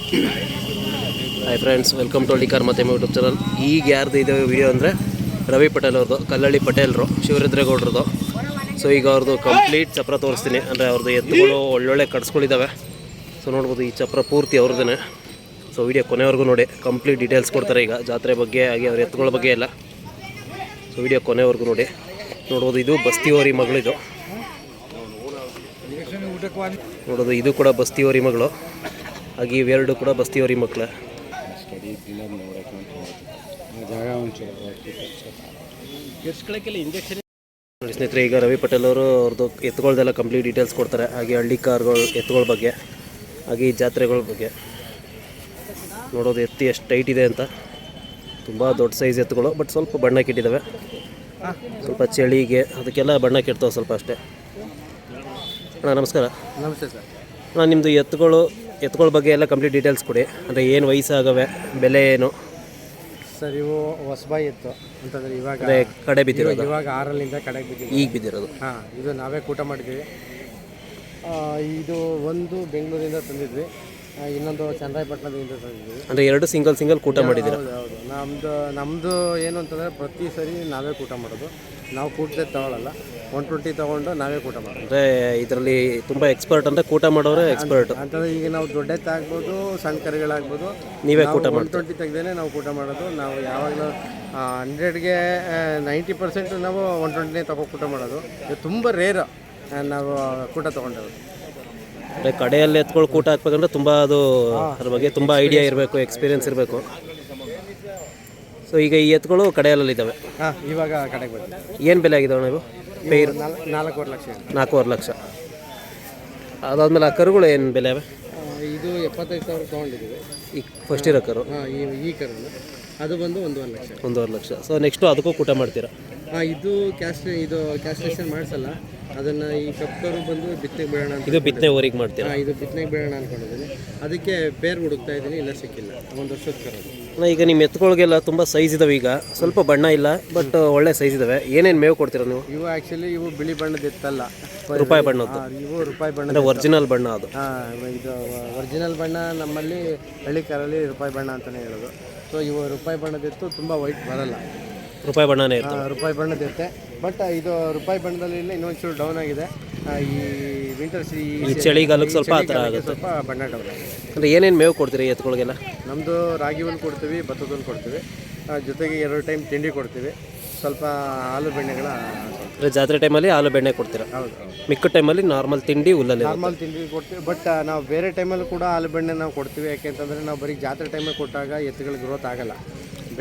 Hi friends, welcome to ಹಳ್ಳಿ car ಮತ್ತು YouTube channel. ಈಗ ಯಾರ್ದು ಇದೆ ವಿಡಿಯೋ ಅಂದರೆ ರವಿ ಪಟೇಲ್ ಅವ್ರದ್ದು, ಕಲ್ಲಳ್ಳಿ ಪಟೇಲ್ರು, ಶಿವರುದ್ರೇಗೌಡ್ರದ್ದು. ಸೊ ಈಗ ಅವ್ರದ್ದು ಕಂಪ್ಲೀಟ್ ಚಪ್ರ ತೋರಿಸ್ತೀನಿ. ಅಂದರೆ ಅವ್ರದ್ದು ಎತ್ತುಗಳು ಒಳ್ಳೊಳ್ಳೆ ಕಟ್ಸ್ಗಳಿದ್ದಾವೆ. ಸೊ ನೋಡ್ಬೋದು, ಈ ಚಪ್ರ ಪೂರ್ತಿ ಅವ್ರದ್ದೇ. ಸೊ ವಿಡಿಯೋ ಕೊನೆವರೆಗೂ ನೋಡಿ, ಕಂಪ್ಲೀಟ್ ಡೀಟೇಲ್ಸ್ ಕೊಡ್ತಾರೆ ಈಗ ಜಾತ್ರೆ ಬಗ್ಗೆ, ಹಾಗೆ ಅವ್ರ ಎತ್ತುಗಳ ಬಗ್ಗೆ ಎಲ್ಲ. ಸೊ ವಿಡಿಯೋ ಕೊನೆವರೆಗೂ ನೋಡಿ. ನೋಡ್ಬೋದು, ಇದು ಬಸ್ತಿವರಿ ಮಗಳಿದು. ನೋಡೋದು, ಇದು ಕೂಡ ಬಸ್ತಿವರಿ ಮಗಳು, ಹಾಗೆ ಇವೆರಡು ಕೂಡ ಬಸ್ತಿವರಿ ಮಕ್ಕಳೇ. ನೋಡಿ ಸ್ನೇಹಿತರೆ, ಈಗ ರವಿ ಪಟೇಲ್ ಅವರು ಅವ್ರದ್ದು ಎತ್ತುಗಳದೆಲ್ಲ ಕಂಪ್ಲೀಟ್ ಡೀಟೇಲ್ಸ್ ಕೊಡ್ತಾರೆ. ಹಾಗೆ ಹಳ್ಳಿ ಕಾರ್ಗಳು ಎತ್ತುಗಳ ಬಗ್ಗೆ, ಹಾಗೆ ಈ ಜಾತ್ರೆಗಳ ಬಗ್ಗೆ. ನೋಡೋದು ಎತ್ತಿ ಎಷ್ಟು ಟೈಟ್ ಇದೆ ಅಂತ. ತುಂಬ ದೊಡ್ಡ ಸೈಜ್ ಎತ್ತುಗಳು, ಬಟ್ ಸ್ವಲ್ಪ ಬಣ್ಣ ಕೆಟ್ಟಿದ್ದಾವೆ. ಸ್ವಲ್ಪ ಚಳಿಗೆ ಅದಕ್ಕೆಲ್ಲ ಬಣ್ಣ ಕೆಡ್ತಾವೆ ಸ್ವಲ್ಪ ಅಷ್ಟೇ. ಅಣ್ಣ ನಮಸ್ಕಾರ. ನಮಸ್ತೆ ಸರ್. ಅಣ್ಣ, ನಿಮ್ಮದು ಎತ್ತುಗಳ ಬಗ್ಗೆ ಎಲ್ಲ ಕಂಪ್ಲೀಟ್ ಡೀಟೇಲ್ಸ್ ಕೊಡಿ. ಅಂದರೆ ಏನು ವಯಸ್ಸಾಗವೆ, ಬೆಲೆ ಏನು ಸರ್? ಇವು ಹೊಸಬಾಯಿ ಎತ್ತು ಅಂತಂದರೆ ಇವಾಗ ಕಡೆ ಬಿದ್ದಿರೋದು, ಇವಾಗ 6ರಿಂದ ಕಡೆಗೆ ಬಿದ್ದಿದೆ, ಈಗ ಬಿದ್ದಿರೋದು. ಹಾಂ, ಇದು ನಾವೇ ಕೂಟ ಮಾಡಿದ್ದೀವಿ. ಇದು ಒಂದು ಬೆಂಗಳೂರಿಂದ ತಂದಿದ್ವಿ, ಇನ್ನೊಂದು ಚನ್ನರಾಯಪಟ್ಟಣದಿಂದ ತಂದಿದ್ವಿ. ಅಂದರೆ ಎರಡು ಸಿಂಗಲ್ ಕೂಟ ಮಾಡಿದ್ದೀರಾ? ಹೌದು. ನಮ್ಮದು ಏನು ಅಂತಂದರೆ ಪ್ರತಿ ಸರಿ ನಾವೇ ಕೂಟ ಮಾಡೋದು. ನಾವು ಕೂಟದೇ ತಗೊಳ್ಳಲ್ಲ, 120 ತೊಗೊಂಡು ನಾವೇ ಕೂಟ ಮಾಡೋದು. ಅಂದರೆ ಇದರಲ್ಲಿ ತುಂಬ ಎಕ್ಸ್ಪರ್ಟ್ ಅಂದರೆ ಕೂಟ ಮಾಡೋರೆ ಎಕ್ಸ್ಪರ್ಟ್ ಅಂತಂದರೆ ಈಗ ನಾವು ದೊಡ್ಡ ಎತ್ತಾಗ್ಬೋದು, ಸಣ್ಣ ಕರುಗಳಾಗ್ಬೋದು, ನೀವೇ ಕೂಟ ಮಾಡಿ 120 ತೆಗ್ದೇ ನಾವು ಕೂಟ ಮಾಡೋದು. ನಾವು ಯಾವಾಗಲೂ 100ಗೆ 90% ನಾವು 120ನೇ ತಗೋ ಕೂಟ ಮಾಡೋದು. ಇದು ತುಂಬ ರೇರ್ ನಾವು ಕೂಟ ತೊಗೊಂಡಿರೋದು. ಅಂದರೆ ಕಡೆಯಲ್ಲಿ ಎತ್ಕೊಳ್ಳಿ ಕೂಟ ಹಾಕ್ಬೇಕಂದ್ರೆ ತುಂಬ ಅದು ಅದ್ರ ಬಗ್ಗೆ ತುಂಬ ಐಡಿಯಾ ಇರಬೇಕು, ಎಕ್ಸ್ಪೀರಿಯನ್ಸ್ ಇರಬೇಕು. ಸೊ ಈಗ ಈ ಎತ್ತುಗಳು ಕಡೆಯಲ್ಲಿದ್ದಾವೆ. ಹಾಂ, ಇವಾಗ ಕಡೆಗೆ ಬಂದಿದೆ. ಏನು ಬೆಲೆ ಆಗಿದಾವೆ ನೀವು? ಪೇರು 4.5 ಲಕ್ಷ. 4.5 ಲಕ್ಷ. ಅದಾದಮೇಲೆ ಆ ಕರುಗಳು ಏನು ಬೆಲೆ ಅವೆ? ಇದು 75,000 ತೊಗೊಂಡಿದ್ದೀವಿ. ಈ ಫಸ್ಟ್ ಇರೋ ಕರು? ಹಾಂ, ಈ ಕರು ಅದು ಬಂದು 1.5 ಲಕ್ಷ. 1.5 ಲಕ್ಷ. ಸೊ ನೆಕ್ಸ್ಟು ಅದಕ್ಕೂ ಕೂಟ ಮಾಡ್ತೀರಾ? ಹಾಂ, ಇದು ಕ್ಯಾಸ್ಟ್ರೇಷನ್ ಮಾಡಿಸಲ್ಲ. ಅದನ್ನು ಈ ಕಪ್ಪರು ಬಂದು ಬಿತ್ತನೆಗೆ ಬಿಡೋಣ ಅಂತ. ಇದು ಬಿತ್ತನೆ ಊರಿಗೆ ಮಾಡ್ತೀರಾ? ಹಾಂ, ಇದು ಬಿತ್ತನೆಗೆ ಬಿಡೋಣ ಅಂದ್ಕೊಂಡಿದ್ದೀನಿ. ಅದಕ್ಕೆ ಪೇರ್ ಹುಡುಕ್ತಾ ಇದ್ದೀನಿ, ಇನ್ನೂ ಸಿಕ್ಕಿಲ್ಲ. 1 ವರ್ಷದ ಕರೋದು. ಈಗ ನಿಮ್ಮ ಎತ್ತುಗಳಿಗೆಲ್ಲ ತುಂಬ ಸೈಜ್ ಇದಾವೆ. ಈಗ ಸ್ವಲ್ಪ ಬಣ್ಣ ಇಲ್ಲ, ಬಟ್ ಒಳ್ಳೆ ಸೈಜ್ ಇದಾವೆ. ಏನೇನು ಮೇವು ಕೊಡ್ತೀರಾ ನೀವು? ಇವು ಆ್ಯಕ್ಚುಲಿ ಇವು ಬಿಳಿ ಬಣ್ಣದ ಎತ್ತಲ್ಲ, ರೂಪಾಯಿ ಬಣ್ಣದ್ದು. ಇವು ರೂಪಾಯಿ ಬಣ್ಣ, ಅಂದರೆ ಒರಿಜಿನಲ್ ಬಣ್ಣ ಅದು. ಹಾಂ, ಇದು ಒರಿಜಿನಲ್ ಬಣ್ಣ. ನಮ್ಮಲ್ಲಿ ಹಳ್ಳಿ ಕಾರಲ್ಲಿ ರೂಪಾಯಿ ಬಣ್ಣ ಅಂತಲೇ ಹೇಳೋದು. ಸೊ ಇವು ರೂಪಾಯಿ ಬಣ್ಣದಿತ್ತು, ತುಂಬ ವೈಟ್ ಬರಲ್ಲ, ರೂಪಾಯಿ ಬಣ್ಣನೇ ಇರ್ತದೆ. ರೂಪಾಯಿ ಬಣ್ಣದಿರುತ್ತೆ. ಬಟ್ ಇದು ರೂಪಾಯಿ ಬಣ್ಣದಲ್ಲಿ ಇಲ್ಲ, ಇನ್ನೊಂಚೂರು ಡೌನ್ ಆಗಿದೆ. ಈ ವಿಂಟರ್ಸ್, ಈ ಚಳಿಗಾಲಕ್ಕೆ ಸ್ವಲ್ಪ ಆ ಥರ ಆಗುತ್ತೆ, ಸ್ವಲ್ಪ ಬಣ್ಣ ಡೌನ್ ಆಗಿದೆ. ಅಂದರೆ ಏನೇನು ಮೇವು ಕೊಡ್ತೀರಿ ಎತ್ತುಗಳಿಗೆಲ್ಲ? ನಮ್ಮದು ರಾಗಿ ಹುಲ್ಲು ಕೊಡ್ತೀವಿ, ಭತ್ತದ ಹುಲ್ಲು ಕೊಡ್ತೀವಿ, ಜೊತೆಗೆ 2 ಟೈಮ್ ತಿಂಡಿ ಕೊಡ್ತೀವಿ, ಸ್ವಲ್ಪ ಹಾಲು ಬೆಣ್ಣೆಗಳ. ಅಂದರೆ ಜಾತ್ರೆ ಟೈಮಲ್ಲಿ ಹಾಲು ಬೆಣ್ಣೆ ಕೊಡ್ತೀರಾ? ಹೌದು. ಮಿಕ್ಕ ಟೈಮಲ್ಲಿ ನಾರ್ಮಲ್ ತಿಂಡಿ ಹುಲ್ಲಲ್ಲಿ? ನಾರ್ಮಲ್ ತಿಂಡಿ ಕೊಡ್ತೀವಿ. ಬಟ್ ನಾವು ಬೇರೆ ಟೈಮಲ್ಲೂ ಕೂಡ ಹಾಲು ಬೆಣ್ಣೆ ನಾವು ಕೊಡ್ತೀವಿ. ಯಾಕೆಂತಂದರೆ ನಾವು ಬರೀ ಜಾತ್ರೆ ಟೈಮಲ್ಲಿ ಕೊಟ್ಟಾಗ ಎತ್ತುಗಳ ಗ್ರೋತ್ ಆಗಲ್ಲ.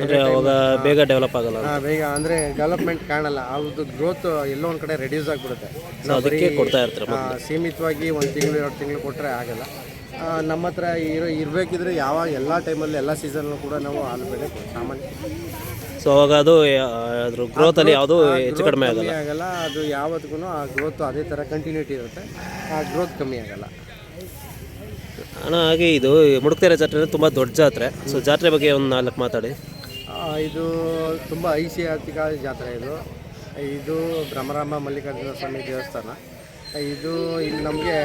ಅಂದರೆ ಅವಾಗ ಬೇಗ ಡೆವಲಪ್ ಆಗಲ್ಲ. ಬೇಗ ಅಂದರೆ ಡೆವಲಪ್ಮೆಂಟ್ ಕಾಣಲ್ಲ, ಅವ್ರದ್ದು ಗ್ರೋತ್ ಎಲ್ಲೋ ಒಂದು ಕಡೆ ರೆಡ್ಯೂಸ್ ಆಗಿಬಿಡುತ್ತೆ. ಅದಕ್ಕೆ ಕೊಡ್ತಾ ಇರ್ತಾರೆ. ಸೀಮಿತವಾಗಿ 1 ತಿಂಗಳು 2 ತಿಂಗಳು ಕೊಟ್ಟರೆ ಆಗಲ್ಲ. ನಮ್ಮ ಹತ್ರ ಇರಬೇಕಿದ್ರೆ ಯಾವಾಗ ಎಲ್ಲ ಟೈಮಲ್ಲಿ ಎಲ್ಲ ಸೀಸನ್ನಲ್ಲೂ ಕೂಡ ನಾವು ಹಾಲು ಬೆಳೆ ಸಾಮಾನ್ಯ. ಸೊ ಅವಾಗ ಅದು ಅದ್ರ ಗ್ರೋತಲ್ಲಿ ಯಾವುದೂ ಹೆಚ್ಚು ಕಡಿಮೆ ಆಗಲ್ಲ. ಅದು ಯಾವತ್ತಿಗೂ ಆ ಗ್ರೋತ್ ಅದೇ ಥರ ಕಂಟಿನ್ಯೂಟಿ ಇರುತ್ತೆ, ಆ ಗ್ರೋತ್ ಕಮ್ಮಿ ಆಗಲ್ಲ. ಅಣ್ಣ, ಹಾಗೆ ಇದು ಮುಡುಕ್ತೆರೆ ಜಾತ್ರೆ ತುಂಬ ದೊಡ್ಡ ಜಾತ್ರೆ. ಸೊ ಜಾತ್ರೆ ಬಗ್ಗೆ ಒಂದು 4 ಮಾತಾಡಿ. ಇದು ತುಂಬ ಐತಿಹಾಸಿಕ ಜಾತ್ರೆ. ಇದು ಭ್ರಮರಾಂಬ ಮಲ್ಲಿಕಾರ್ಜುನ ಸ್ವಾಮಿ ದೇವಸ್ಥಾನ. ಇದು ಇಲ್ಲಿ ನಮಗೆ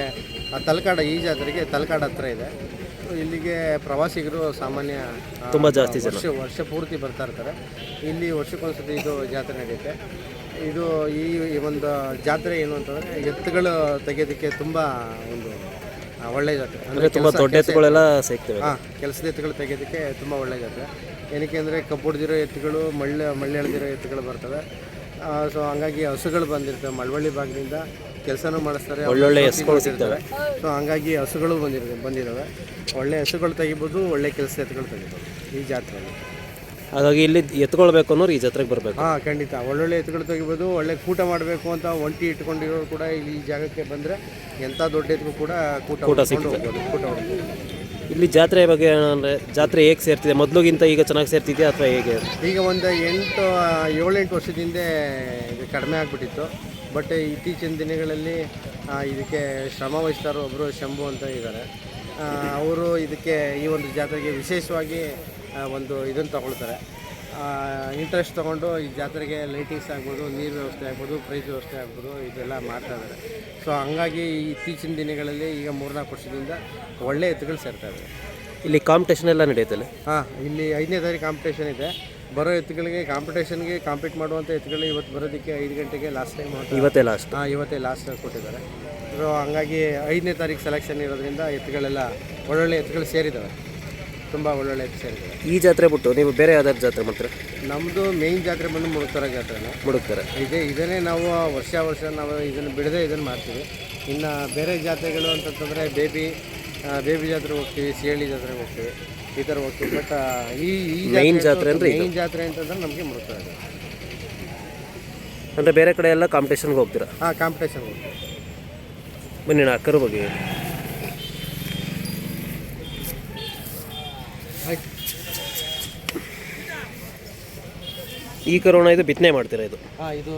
ತಲಕಾಡ, ಈ ಜಾತ್ರೆಗೆ ತಲಕಾಡ ಹತ್ರ ಇದೆ. ಇಲ್ಲಿಗೆ ಪ್ರವಾಸಿಗರು ಸಾಮಾನ್ಯ ತುಂಬ ಜಾಸ್ತಿ ಜನ ವರ್ಷ ಪೂರ್ತಿ ಬರ್ತಾ ಇರ್ತಾರೆ. ಇಲ್ಲಿ ವರ್ಷಕ್ಕೊಂದ್ಸತಿ ಇದು ಜಾತ್ರೆ ನಡೆಯುತ್ತೆ. ಇದು ಈ ಒಂದು ಜಾತ್ರೆ ಏನು ಅಂತಂದರೆ ಎತ್ತುಗಳು ತೆಗೆಯೋದಕ್ಕೆ ತುಂಬ ಒಂದು ಒಳ್ಳೆಯ ಜಾತ್ರೆ. ಅಂದರೆ ತುಂಬ ದೊಡ್ಡ ಎತ್ತುಗಳೆಲ್ಲ ಸಿಗ್ತವೆ. ಹಾಂ, ಕೆಲಸದ ಎತ್ತುಗಳು ತೆಗೆಯೋದಕ್ಕೆ ತುಂಬ ಒಳ್ಳೆಯ ಜಾತ್ರೆ. ಏನಕ್ಕೆ ಅಂದರೆ ಕಬ್ಬು ಹೊಡೆದಿರೋ ಎತ್ತುಗಳು, ಮಳ್ಳೆ ಎಳೆದಿರೋ ಎತ್ತುಗಳು ಬರ್ತವೆ. ಸೊ ಹಂಗಾಗಿ ಹಸುಗಳು ಬಂದಿರ್ತವೆ, ಮಳವಳ್ಳಿ ಭಾಗದಿಂದ ಕೆಲಸನೂ ಮಾಡಿಸ್ತಾರೆ, ಒಳ್ಳೊಳ್ಳೆ ಹಸುಗಳು ಸಿಗ್ತವೆ. ಸೊ ಹಂಗಾಗಿ ಹಸುಗಳು ಬಂದಿದ್ದಾವೆ. ಒಳ್ಳೆ ಹಸುಗಳು ತೆಗಿಬೋದು, ಒಳ್ಳೆ ಕೆಲಸ ಎತ್ತುಗಳು ತೆಗಿಬೋದು ಈ ಜಾತ್ರೆಯಲ್ಲಿ. ಹಾಗಾಗಿ ಇಲ್ಲಿ ಎತ್ಕೊಳ್ಬೇಕು ಅನ್ನೋರು ಈ ಜಾತ್ರೆಗೆ ಬರಬೇಕು. ಹಾಂ, ಖಂಡಿತ ಒಳ್ಳೊಳ್ಳೆ ಎತ್ತುಗಳು ತೆಗಿಬೋದು. ಒಳ್ಳೆ ಕೂಟ ಮಾಡಬೇಕು ಅಂತ ಒಂಟಿ ಇಟ್ಕೊಂಡಿರೋರು ಕೂಡ ಇಲ್ಲಿ ಈ ಜಾಗಕ್ಕೆ ಬಂದರೆ ಎಂಥ ದೊಡ್ಡ ಎತ್ತುಗಳು ಕೂಡ ಕೂಟ ಸಿಗ್ತದೆ, ಕೂಟ ಹೊಡ್ಬೋದು. ಇಲ್ಲಿ ಜಾತ್ರೆ ಬಗ್ಗೆ ಅಂದರೆ ಜಾತ್ರೆ ಹೇಗೆ ಸೇರ್ತಿದೆ? ಮೊದಲಿಗಿಂತ ಈಗ ಚೆನ್ನಾಗಿ ಸೇರ್ತಿದೆಯಾ ಅಥವಾ ಹೇಗೆ? ಈಗ ಒಂದು 7-8 ವರ್ಷದಿಂದ ಇದು ಕಡಿಮೆ ಆಗಿಬಿಟ್ಟಿತ್ತು. ಬಟ್ ಇತ್ತೀಚಿನ ದಿನಗಳಲ್ಲಿ ಇದಕ್ಕೆ ಶ್ರಮ ವಹಿಸ್ತಾರೋ ಒಬ್ಬರು ಶಂಭು ಅಂತ ಇದ್ದಾರೆ. ಅವರು ಇದಕ್ಕೆ ಈ ಒಂದು ಜಾತ್ರೆಗೆ ವಿಶೇಷವಾಗಿ ಒಂದು ಇದನ್ನು ತಗೊಳ್ತಾರೆ, ಇಂಟ್ರೆಸ್ಟ್ ತೊಗೊಂಡು ಈ ಜಾತ್ರೆಗೆ ಲೈಟಿಂಗ್ಸ್ ಆಗ್ಬೋದು, ನೀರು ವ್ಯವಸ್ಥೆ ಆಗ್ಬೋದು, ಪ್ರೈಸ್ ವ್ಯವಸ್ಥೆ ಆಗ್ಬೋದು, ಇದೆಲ್ಲ ಮಾಡ್ತಾಯಿದ್ದಾರೆ. ಸೊ ಹಂಗಾಗಿ ಇತ್ತೀಚಿನ ದಿನಗಳಲ್ಲಿ ಈಗ 3-4 ವರ್ಷದಿಂದ ಒಳ್ಳೆ ಎತ್ತುಗಳು ಸೇರ್ತಾಯಿದೆ. ಇಲ್ಲಿ ಕಾಂಪಿಟೇಷನ್ ಎಲ್ಲ ನಡೆಯುತ್ತಲ್ಲ? ಹಾಂ, ಇಲ್ಲಿ 5ನೇ ತಾರೀಕು ಕಾಂಪಿಟೇಷನ್ ಇದೆ. ಬರೋ ಎತ್ತುಗಳಿಗೆ ಕಾಂಪಿಟೇಷನ್ಗೆ ಕಾಂಪೀಟ್ ಮಾಡುವಂಥ ಎತ್ತುಗಳು ಇವತ್ತು ಬರೋದಕ್ಕೆ 5 ಗಂಟೆಗೆ ಲಾಸ್ಟ್ ಟೈಮ್ ಇವತ್ತೇ ಲಾಸ್ಟ್. ಹಾಂ, ಇವತ್ತೇ ಲಾಸ್ಟ್ ಕೊಟ್ಟಿದ್ದಾರೆ. ಸೊ ಹಂಗಾಗಿ 5ನೇ ತಾರೀಕು ಸೆಲೆಕ್ಷನ್ ಇರೋದ್ರಿಂದ ಎತ್ತುಗಳೆಲ್ಲ ಒಳ್ಳೊಳ್ಳೆ ಎತ್ತುಗಳು ಸೇರಿದ್ದಾವೆ, ತುಂಬ ಒಳ್ಳೊಳ್ಳೆ ಎತ್ತು ಸೇರಿದ್ದಾವೆ. ಈ ಜಾತ್ರೆ ಬಿಟ್ಟು ನೀವು ಬೇರೆ ಯಾವ್ದಾದ್ರು ಜಾತ್ರೆ ಮಾಡ್ತೀರಾ? ನಮ್ಮದು ಮೇಯ್ನ್ ಜಾತ್ರೆ ಬಂದು ಮುಡುಕ್ತಾರ ಜಾತ್ರೆನೇ. ಮುಡುಕ್ತಾರೆ ಇದನ್ನೇ ನಾವು ವರ್ಷ ನಾವು ಇದನ್ನು ಬಿಡದೆ ಇದನ್ನು ಮಾಡ್ತೀವಿ. ಇನ್ನು ಬೇರೆ ಜಾತ್ರೆಗಳು ಅಂತಂತಂದರೆ ಬೇಬಿ ಜಾತ್ರೆಗೆ ಹೋಗ್ತೀವಿ, ಸಿಹಳ್ಳಿ ಜಾತ್ರೆಗೆ ಹೋಗ್ತೀವಿ, ಈ ಥರ ಹೋಗ್ತೀವಿ. ಬಟ್ ಈ ಮೇಯ್ನ್ ಜಾತ್ರೆ ಅಂದರೆ ಮೇಯ್ನ್ ಜಾತ್ರೆ ಅಂತಂದ್ರೆ ನಮಗೆ ಮುಡುಕ್ತಾರ. ಅಂದರೆ ಬೇರೆ ಕಡೆ ಎಲ್ಲ ಕಾಂಪಿಟೇಷನ್ಗೆ ಹೋಗ್ತೀರಾ? ಹಾಂ, ಕಾಂಪಿಟೇಷನ್ ಹೋಗ್ತೀವಿ. ಬನ್ನಿ ನಾ ಕರು ಬಗ್ಗೆ ಹೇಳಿ. ಆಯ್ತು. ಈ ಕರೋಣ ಇದು ಬಿತ್ತನೆ ಮಾಡ್ತೀರಾ? ಇದು ಹಾಂ, ಇದು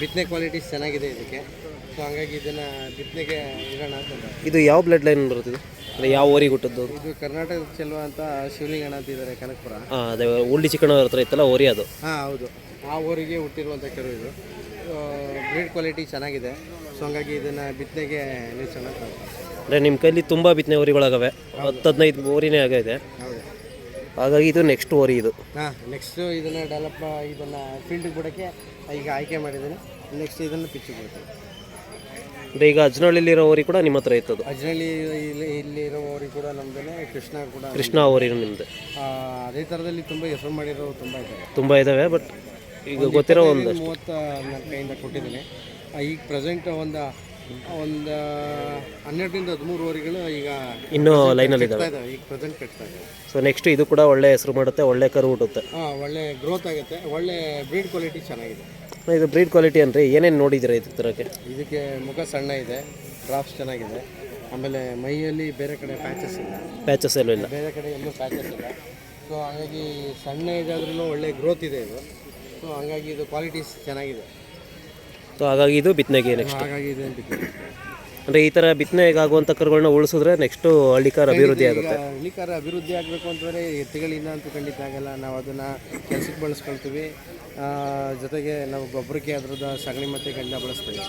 ಬಿತ್ತನೆ ಕ್ವಾಲಿಟೀಸ್ ಚೆನ್ನಾಗಿದೆ ಇದಕ್ಕೆ. ಸೊ ಹಂಗಾಗಿ ಇದನ್ನು ಬಿತ್ತನೆಗೆ ಇಡೋಣ ಅಂತ. ಇದು ಯಾವ ಬ್ಲಡ್ ಲೈನ್ ಬರುತ್ತಿದೆ? ಅಂದರೆ ಯಾವ ಊರಿಗೆ ಹುಟ್ಟದ್ದು? ಇದು ಕರ್ನಾಟಕದ ಚೆಲುವ ಅಂತ ಶಿವಲಿಂಗಣ್ಣ ಅಂತ ಇದ್ದಾರೆ, ಕನಕಪುರ. ಹಾಂ, ಅದೇ ಉಳ್ಳಿ ಚಿಕ್ಕಣ್ಣವ್ರ ಹತ್ರ ಇತ್ತಲ್ಲ ಓರಿ ಅದು? ಹಾಂ, ಹೌದು. ಆ ಊರಿಗೆ ಹುಟ್ಟಿರುವಂಥ ಕರು ಇದು. ಬ್ರೀಡ್ ಕ್ವಾಲಿಟಿ ಚೆನ್ನಾಗಿದೆ. ಸೊ ಹಂಗಾಗಿ ಇದನ್ನು ಬಿತ್ತನೆಗೆ ನಿಲ್ಲಿಸೋಣ. ಅಂದರೆ ನಿಮ್ಮ ಕೈಲಿ ತುಂಬ ಬಿತ್ತನೆ ಓರಿಗಳಾಗವೆ, 10-15 ಓರಿನೇ ಆಗಿದೆ. ಹೌದು. ಹಾಗಾಗಿ ಇದು ನೆಕ್ಸ್ಟ್ ಓರಿ ಇದು. ಹಾಂ, ನೆಕ್ಸ್ಟು ಇದನ್ನು ಫೀಲ್ಡಿಗೆ ಬಿಡೋಕ್ಕೆ ಈಗ ಆಯ್ಕೆ ಮಾಡಿದ್ದೀನಿ. ನೆಕ್ಸ್ಟ್ ಇದನ್ನು ಪಿಚ್ಚಿಗೆ ಬಿಡ್ತೀವಿ. ಅಂದರೆ ಈಗ ಅಜ್ನಳ್ಳಿಲಿರೋ ಓರಿ ಕೂಡ ನಿಮ್ಮ ಹತ್ರ ಇತ್ತದು? ಅಜ್ನಳ್ಳಿ ಇಲ್ಲಿರೋ ಓರಿ ಕೂಡ ನಮ್ಮದೇ. ಕೃಷ್ಣ ಓರಿನೂ ನಿಮ್ಮದು? ಅದೇ ಥರದಲ್ಲಿ ತುಂಬ ಹೆಸರು ಮಾಡಿರೋ ತುಂಬ ಇದ್ದಾವೆ. ಬಟ್ ಈಗ ಗೊತ್ತಿರೋ ಒಂದು 30 ನನ್ನ ಕೈಯಿಂದ ಕೊಟ್ಟಿದ್ದೀನಿ. ಈಗ ಪ್ರೆಸೆಂಟ್ ಒಂದು 12-13 ಓರಿಗಳು ಈಗ ಇನ್ನೂ ಲೈನಲ್ಲಿ ಇದ್ದಾವೆ. ಈಗ ಪ್ರೆಸೆಂಟ್ ಕಟ್ತಾ ಇದ್ದಾವೆ. ಸೊ ನೆಕ್ಸ್ಟ್ ಇದು ಕೂಡ ಒಳ್ಳೆ ಹೆಸರು ಮಾಡುತ್ತೆ, ಒಳ್ಳೆ ಕರು ಹುಟ್ಟುತ್ತೆ. ಹಾಂ, ಒಳ್ಳೆ ಗ್ರೋತ್ ಆಗುತ್ತೆ, ಒಳ್ಳೆ ಬ್ರೀಡ್ ಕ್ವಾಲಿಟಿ ಚೆನ್ನಾಗಿದೆ. ಇದು ಬ್ರೀಡ್ ಕ್ವಾಲಿಟಿ ಅಂದರೆ ಏನೇನು ನೋಡಿದ್ದೀರಾ ಇದಕ್ಕೆ ತರಕ್ಕೆ? ಇದಕ್ಕೆ ಮುಖ ಸಣ್ಣ ಇದೆ, ಡ್ರಾಪ್ಸ್ ಚೆನ್ನಾಗಿದೆ. ಆಮೇಲೆ ಮೈಯಲ್ಲಿ ಬೇರೆ ಕಡೆ ಪ್ಯಾಚಸ್ ಎಲ್ಲೂ ಇಲ್ಲ, ಬೇರೆ ಕಡೆ ಎಲ್ಲೂ ಪ್ಯಾಚಸ್ ಇಲ್ಲ. ಸೊ ಹಾಗಾಗಿ ಸಣ್ಣ ಇದಾದ್ರೂ ಒಳ್ಳೆ ಗ್ರೋತ್ ಇದೆ ಇದು. ಸೊ ಹಾಗಾಗಿ ಇದು ಕ್ವಾಲಿಟೀಸ್ ಚೆನ್ನಾಗಿದೆ. ಸೊ ಹಾಗಾಗಿ ಇದು ಬಿತ್ತನೆಗೆ ನೆಕ್ಸ್ಟ್. ಹಾಗಾಗಿ ಇದು ಅಂದರೆ ಈ ಥರ ಬಿತ್ತನೆಗಾಗುವಂಥ ಕರುಗಳನ್ನ ಉಳಿಸಿದ್ರೆ ನೆಕ್ಸ್ಟು ಹಳ್ಳಿಕಾರ ಅಭಿವೃದ್ಧಿ ಆಗುತ್ತೆ. ಹಳ್ಳಿಕಾರ ಅಭಿವೃದ್ಧಿ ಆಗಬೇಕು ಅಂತಂದರೆ ಎತ್ತುಗಳಿಂದ ಅಂತೂ ಖಂಡಿತ ಆಗಲ್ಲ. ನಾವು ಅದನ್ನು ಕೆಲಸಕ್ಕೆ ಬಳಸ್ಕೊಳ್ತೀವಿ. ಜೊತೆಗೆ ನಾವು ಗೊಬ್ಬರಕ್ಕೆ ಅದ್ರದ್ದು ಸಗಣಿ ಮತ್ತು ಗಂಜ ಬಳಸ್ತೀವಿ.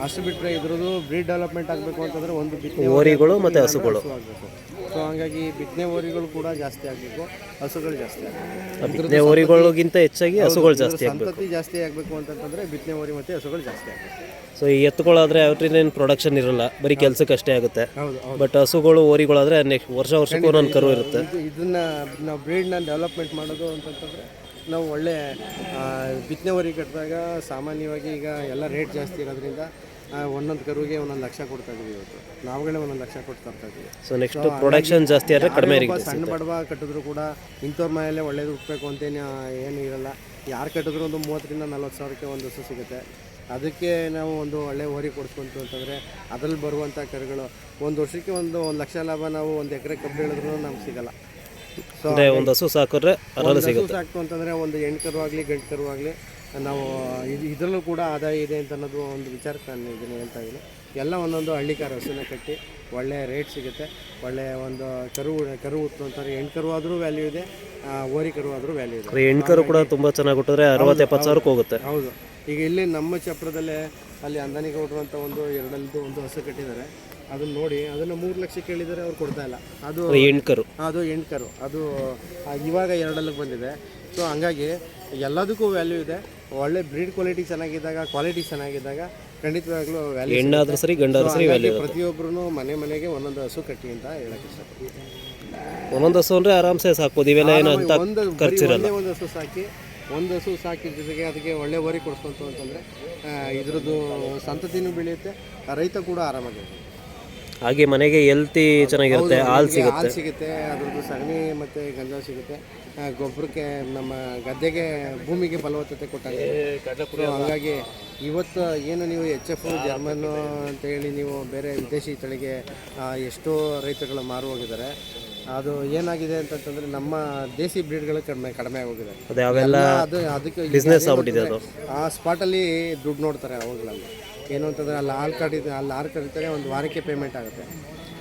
ಅಷ್ಟು ಬಿಟ್ಟರೆ ಇದ್ರದ್ದು ಬ್ರೀಡ್ ಡೆವಲಪ್ಮೆಂಟ್ ಆಗಬೇಕು ಅಂತಂದರೆ ಒಂದು ಬಿತ್ತನೆ ಓರಿಗಳು ಮತ್ತು ಹಸುಗಳು ಆಗಬೇಕು. ಸೊ ಹಾಗಾಗಿ ಬಿತ್ತನೆ ಓರಿಗಳು ಕೂಡ ಜಾಸ್ತಿ ಆಗಬೇಕು, ಹಸುಗಳು ಜಾಸ್ತಿ ಆಗಬೇಕು. ಬಿತ್ತನೆ ಓರಿಗಳಿಗಿಂತ ಹೆಚ್ಚಾಗಿ ಹಸುಗಳು ಜಾಸ್ತಿ ಆಗಬೇಕು. ಸಂತತಿ ಜಾಸ್ತಿ ಆಗಬೇಕು ಅಂತಂತಂದರೆ ಬಿತ್ತನೆ ಓರಿ ಮತ್ತು ಹಸುಗಳು ಜಾಸ್ತಿ ಆಗಬೇಕು. ಸೊ ಈ ಎತ್ತುಗಳಾದರೆ ಅವ್ರೇನು ಪ್ರೊಡಕ್ಷನ್ ಇರಲ್ಲ, ಬರೀ ಕೆಲಸಕ್ಕೆ ಅಷ್ಟೇ ಆಗುತ್ತೆ. ಬಟ್ ಹಸುಗಳು ಓರಿಗಳಾದರೆ ನೆಕ್ಸ್ಟ್ ವರ್ಷಕ್ಕೂ ಒಂದೊಂದು ಕರು ಇರುತ್ತೆ. ಇದನ್ನು ನಾವು ಬ್ರೀಡ್ನ ಡೆವಲಪ್ಮೆಂಟ್ ಮಾಡೋದು ಅಂತಂತಂದರೆ ನಾವು ಒಳ್ಳೆ ಬಿತ್ತನೆ ಓರಿ ಕಟ್ಟಿದಾಗ ಸಾಮಾನ್ಯವಾಗಿ ಈಗ ಎಲ್ಲ ರೇಟ್ ಜಾಸ್ತಿ ಇರೋದ್ರಿಂದ ಒಂದೊಂದು ಕರುಗೆ 1 ಲಕ್ಷ ಕೊಡ್ತಾ ಇದ್ದೀವಿ. ಇವತ್ತು ನಾವುಗಳೇ 1 ಲಕ್ಷ ಕೊಟ್ಟು ತರ್ತಾ ಇದ್ದೀವಿ. ಸೊ ನೆಕ್ಸ್ಟ್ ಪ್ರೊಡಕ್ಷನ್ ಜಾಸ್ತಿ ಆದರೆ ಕಡಿಮೆ ಇರುತ್ತೆ. ಸಣ್ಣ ಬಡವ ಕಟ್ಟಿದ್ರು ಕೂಡ ಇಂಥವ್ರ ಮನೆಯಲ್ಲೇ ಒಳ್ಳೇದು ಹುಟ್ಟಬೇಕು ಅಂತೇನು ಏನು ಇರಲ್ಲ. ಯಾರು ಕಟ್ಟಿದ್ರು ಒಂದು 30,000-40 ಸಾವಿರಕ್ಕೆ ಒಂದು ಹಸು ಸಿಗುತ್ತೆ. ಅದಕ್ಕೆ ನಾವು ಒಂದು ಒಳ್ಳೆ ಓರಿ ಕೊಡಿಸ್ಕೊಂತು ಅಂತಂದರೆ ಅದರಲ್ಲಿ ಬರುವಂಥ ಕರುಗಳು ಒಂದು ವರ್ಷಕ್ಕೆ 1 ಲಕ್ಷ ಲಾಭ ನಾವು 1 ಎಕರೆ ಕಬ್ಬು ಹೇಳಿದ್ರು ನಮ್ಗೆ ಸಿಗಲ್ಲ. ಸೊ ಒಂದು ಹಸು ಸಾಕಿದ್ರೆ ಅದರಲ್ಲಿ ಸಿಗುತ್ತೆ. ಸಾಕು ಅಂತಂದರೆ ಒಂದು ಹೆಣ್ಣು ಕರು ಆಗಲಿ ಗಂಡು ಕರು ಆಗಲಿ ನಾವು ಇದರಲ್ಲೂ ಕೂಡ ಆದಾಯ ಇದೆ ಅಂತ ಅನ್ನೋದು ಒಂದು ವಿಚಾರಕ್ಕೆ ನಾನು ಇದನ್ನು ಹೇಳ್ತಾ ಇದ್ದೀನಿ. ಎಲ್ಲ ಒಂದೊಂದು ಹಳ್ಳಿಕಾರ ಹಸುನ ಕಟ್ಟಿ ಒಳ್ಳೆ ರೇಟ್ ಸಿಗುತ್ತೆ. ಒಳ್ಳೆಯ ಒಂದು ಕರು ಹುಟ್ಟು ಅಂತಾರೆ. ಹೆಣ್ಣು ಕರು ಆದರೂ ವ್ಯಾಲ್ಯೂ ಇದೆ, ಓರಿ ಕರು ಆದರೂ ವ್ಯಾಲ್ಯೂ ಇದೆ. ಹೆಣ್ಣು ಕರು ಕೂಡ ತುಂಬ ಚೆನ್ನಾಗಿ ಹುಟ್ಟಿದ್ರೆ 60-70 ಸಾವಿರಕ್ಕೆ ಹೋಗುತ್ತೆ. ಹೌದು. ಈಗ ಇಲ್ಲಿ ನಮ್ಮ ಚಪ್ರದಲ್ಲೇ ಅಲ್ಲಿ ಅಂದಾನಿಗೌಡರು ಅಂತ ಒಂದು 2 ಹಸು ಕಟ್ಟಿದ್ದಾರೆ. ಅದನ್ನು ನೋಡಿ ಅದನ್ನು 3 ಲಕ್ಷ ಕೇಳಿದರೆ ಅವ್ರು ಕೊಡ್ತಾ ಇಲ್ಲ. ಅದು ಹೆಣ್ಣು ಕರು, ಅದು ಇವಾಗ 2 ಬಂದಿದೆ. ಸೊ ಹಂಗಾಗಿ ಎಲ್ಲದಕ್ಕೂ ವ್ಯಾಲ್ಯೂ ಇದೆ. ಒಳ್ಳೆ ಬ್ರೀಡ್ ಕ್ವಾಲಿಟಿ ಚೆನ್ನಾಗಿದ್ದಾಗ ಖಂಡಿತವಾಗ್ಲೂ ವ್ಯಾಲ್ಯೂ. ಹೆಣ್ಣಾದ್ರೂ ಸರಿ ಗಂಡಾದ್ರೂ ಸರಿ ವ್ಯಾಲ್ಯೂ. ಪ್ರತಿಯೊಬ್ಬರೂ ಮನೆಗೆ ಒಂದೊಂದು ಹಸು ಕಟ್ಟಿ ಅಂತ ಹೇಳಕ್ಕೆ ಇಷ್ಟಪಡ್ತೀನಿ. ಒಂದೊಂದು ಹಸು ಅಂದರೆ ಆರಾಮ್ಸೆ ಸಾಕ್ಬೋದು. ಇವೆಲ್ಲ ಏನು ಅಂತ ಖರ್ಚಿರಲ್ಲ. ಒಂದು ಹಸು ಸಾಕಿದ ಜೊತೆಗೆ ಅದಕ್ಕೆ ಒಳ್ಳೆ ಓರಿ ಕೊಡಿಸ್ಕೊಂತು ಅಂತಂದರೆ ಇದ್ರದ್ದು ಸಂತತಿನೂ ಬೆಳೆಯುತ್ತೆ, ರೈತ ಕೂಡ ಆರಾಮಾಗಿರುತ್ತೆ. ಹಾಗೆ ಮನೆಗೆ ಹೆಲ್ತಿ ಚೆನ್ನಾಗಿರುತ್ತೆ, ಹಾಲು ಸಿಗುತ್ತೆ, ಅದ್ರದ್ದು ಸಗಣಿ ಮತ್ತು ಗಂಜ ಸಿಗುತ್ತೆ. ಗೊಬ್ಬರಕ್ಕೆ ನಮ್ಮ ಗದ್ದೆಗೆ ಭೂಮಿಗೆ ಫಲವತ್ತತೆ ಕೊಟ್ಟಾಗ. ಹಾಗಾಗಿ ಇವತ್ತು ಏನು ನೀವು HF ಜರ್ಮನ್ನು ಅಂತೇಳಿ ನೀವು ಬೇರೆ ವಿದೇಶಿ ತಳಿಗೆ ಎಷ್ಟೋ ರೈತಗಳು ಮಾರು ಹೋಗಿದ್ದಾರೆ. ಅದು ಏನಾಗಿದೆ ಅಂತಂತಂದರೆ ನಮ್ಮ ದೇಸಿ ಬ್ರೀಡ್ಗಳು ಕಡಿಮೆ ಆಗೋಗಿದೆ. ಅದಕ್ಕೆ ಬಿಸ್ನೆಸ್ ಆಗ್ಬಿಟ್ಟಿದೆ. ಅದು ಆ ಸ್ಪಾಟಲ್ಲಿ ದುಡ್ಡು ನೋಡ್ತಾರೆ ಅವುಗಳಲ್ಲಿ. ಏನು ಅಂತಂದರೆ ಅಲ್ಲಿ ಹಾಲು ಕರಿತಾರೆ, ಒಂದು ವಾರಕ್ಕೆ ಪೇಮೆಂಟ್ ಆಗುತ್ತೆ.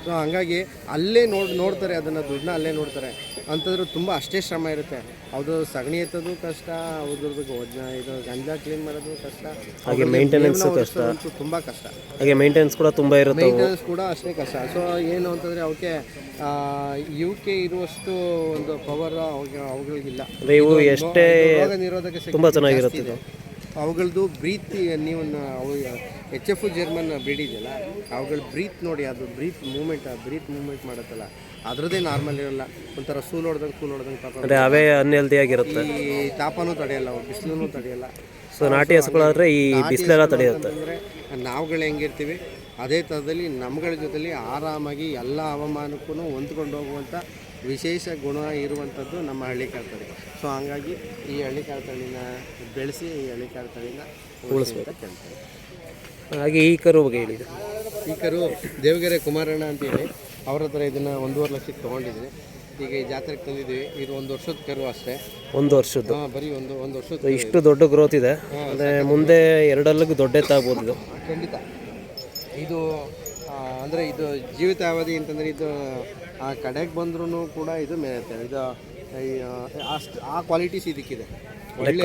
ಸೊ ಹಂಗಾಗಿ ಅಲ್ಲೇ ನೋಡ್ತಾರೆ ಅದನ್ನು, ದುಡ್ಡನ್ನ ಅಲ್ಲೇ ನೋಡ್ತಾರೆ ಅಂತಂದ್ರೆ ತುಂಬ ಅಷ್ಟೇ ಶ್ರಮ ಇರುತ್ತೆ. ಅದು ಸಗಣಿ ಎತ್ತೋದು ಕಷ್ಟ, ಅವ್ರದ್ದು ಇದು ಗಂಜಾ ಕ್ಲೀನ್ ಮಾಡೋದು ಕಷ್ಟ, ಹಾಗೆ ಮೇಂಟೆನೆನ್ಸ್ ಕಷ್ಟ, ತುಂಬ ಕಷ್ಟ. ಹಾಗೆ ಮೇಂಟೆನೆನ್ಸ್ ಕೂಡ ತುಂಬ ಇರುತ್ತೆ, ಮೇಂಟೆನೆನ್ಸ್ ಕೂಡ ಅಷ್ಟೇ ಕಷ್ಟ. ಸೊ ಏನು ಅಂತಂದರೆ ಅವಕ್ಕೆ ಇವಕ್ಕೆ ಇರುವಷ್ಟು ಒಂದು ಪವರ್ ಅವುಗಳಿಗಿಲ್ಲ. ಇವು ಎಷ್ಟೇ ರೋಗ ನಿರೋಧಕ ಶಕ್ತಿ ತುಂಬ ಚೆನ್ನಾಗಿರುತ್ತೆ. ಅವುಗಳದ್ದು ಬ್ರೀತ್, ನೀವು ಅವು HF ಜರ್ಮನ್ ಬ್ರೀಡ್ ಇದೆಯಲ್ಲ, ಅವುಗಳ ಬ್ರೀತ್ ನೋಡಿ, ಅದು ಬ್ರೀತ್ ಮೂಮೆಂಟ್ ಮಾಡುತ್ತಲ್ಲ, ಅದರದ್ದೇ ನಾರ್ಮಲ್ ಇರಲ್ಲ. ಒಂಥರ ಸೂಲ್ ಹೊಡೆದಂಗೆ ಪಾಪ. ಅಂದರೆ ಅವೇ ಅನ್ಹೆಲ್ದಿ ಆಗಿರುತ್ತೆ. ಈ ತಾಪನೂ ತಡೆಯಲ್ಲ, ಬಿಸಿಲೂ ತಡೆಯಲ್ಲ. ಸೊ ನಾಟಿ ಹಸುಗಳಾದರೆ ಈ ಬಿಸಿಲೆಲ್ಲ ತಡೆಯುತ್ತೆ. ಅಂದರೆ ನಾವುಗಳು ಹೆಂಗಿರ್ತೀವಿ ಅದೇ ಥರದಲ್ಲಿ ನಮ್ಗಳ ಜೊತೆಲಿ ಆರಾಮಾಗಿ ಎಲ್ಲ ಹವಾಮಾನಕ್ಕೂ ಹೊಂದ್ಕೊಂಡು ಹೋಗುವಂಥ ವಿಶೇಷ ಗುಣ ಇರುವಂಥದ್ದು ನಮ್ಮ ಹಳ್ಳಿಕಾಳು ತಳಿ. ಸೊ ಹಂಗಾಗಿ ಈ ಹಳ್ಳಿಕಾಳು ತಳಿನ ಬೆಳೆಸಿ ಈ ಹಳ್ಳಿಕಾಳು ತಳಿನ ಉಳಿಸ್ಬೇಕು ಕೇಳ್ತಾರೆ. ಹಾಗೆ ಈ ಕರು ಬಗ್ಗೆ ಹೇಳಿದೆ. ಈ ಕರು ದೇವಗೆರೆ ಕುಮಾರಣ್ಣ ಅಂತೇಳಿ ಅವ್ರ ಹತ್ರ ಇದನ್ನು 1.5 ಲಕ್ಷಕ್ಕೆ ತೊಗೊಂಡಿದ್ದೀನಿ. ಈಗ ಈ ಜಾತ್ರೆಗೆ ತಂದಿದ್ದೀವಿ. ಇದು 1 ವರ್ಷದ ಕರು ಅಷ್ಟೇ, 1 ವರ್ಷದ್ದು. ಬರೀ ಒಂದು ವರ್ಷದ. ಇಷ್ಟು ದೊಡ್ಡ ಗ್ರೋತ್ ಇದೆ ಅಂದರೆ ಮುಂದೆ 2 ಅಲ್ಲಿಗೆ ದೊಡ್ಡ ಎತ್ತಾಗ್ಬೋದು ಇದು. ಖಂಡಿತ. ಇದು ಅಂದರೆ ಇದು ಜೀವಿತಾವಧಿ ಅಂತಂದರೆ ಇದು ಕಡೆಗೆ ಬಂದ್ರೂ ಕೂಡ ಇದು ಮೇಯುತ್ತೆ. ಇದು ಅಷ್ಟು ಆ ಕ್ವಾಲಿಟೀಸ್ ಇದಕ್ಕಿದೆ.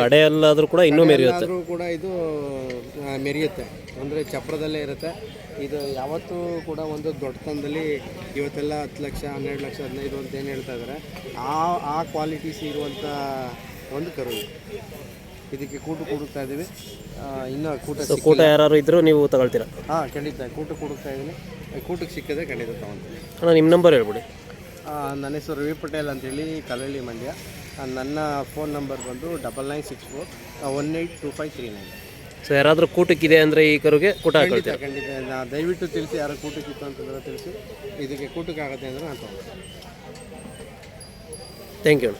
ಕಡೆ ಎಲ್ಲಾದರೂ ಕೂಡ ಇನ್ನೂ ಮೆರೆಯುತ್ತೆ, ಕೂಡ ಇದು ಮೆರೆಯುತ್ತೆ. ಅಂದರೆ ಚಪ್ರದಲ್ಲೇ ಇರುತ್ತೆ. ಇದು ಯಾವತ್ತೂ ಕೂಡ ಒಂದು ದೊಡ್ಡತನದಲ್ಲಿ ಇವತ್ತೆಲ್ಲ 10 ಲಕ್ಷ 12 ಲಕ್ಷ 15 ಅಂತ ಏನು ಹೇಳ್ತಾ ಇದ್ದಾರೆ, ಆ ಕ್ವಾಲಿಟೀಸ್ ಇರುವಂಥ ಒಂದು ಕರು. ಇದಕ್ಕೆ ಕೂಟು ಕೂಡುತ್ತಾ ಇದ್ದೀವಿ. ಇನ್ನೂ ಕೂಟ ಯಾರು ಇದ್ದರೂ ನೀವು ತಗೊಳ್ತೀರಾ? ಹಾಂ, ಖಂಡಿತ ಕೂಟು ಕೂಡುತ್ತಾ ಇದ್ದೀನಿ. ಕೂಟಕ್ಕೆ ಸಿಕ್ಕಿದ್ರೆ ಖಂಡಿತ ತೊಗೊಳ್ತೀನಿ. ಅಣ್ಣ ನಿಮ್ಮ ನಂಬರ್ ಹೇಳ್ಬಿಡಿ. ನನ್ನ ಹೆಸರು ರವಿ ಪಟೇಲ್ ಅಂತೇಳಿ, ಕಲ್ಲಳ್ಳಿ, ಮಂಡ್ಯ. ನನ್ನ ಫೋನ್ ನಂಬರ್ ಬಂದು 9964 182539. ಸೊ ಯಾರಾದರೂ ಕೂಟಕ್ಕಿದೆ ಅಂದರೆ ಈ ಕರುಗೆ ಕೂಟ ಹಾಕೊಳ್ತೀರಾ? ಖಂಡಿತ. ದಯವಿಟ್ಟು ತಿಳಿಸಿ, ಯಾರು ಕೂಟಕ್ಕಿತ್ತು ಅಂತಂದ್ರೆ ತಿಳಿಸಿ. ಇದಕ್ಕೆ ಕೂಟಕ್ಕೆ ಆಗುತ್ತೆ ಅಂದರೆ ನಾನು ತೊಗೊಳ್ತೀನಿ. Thank you.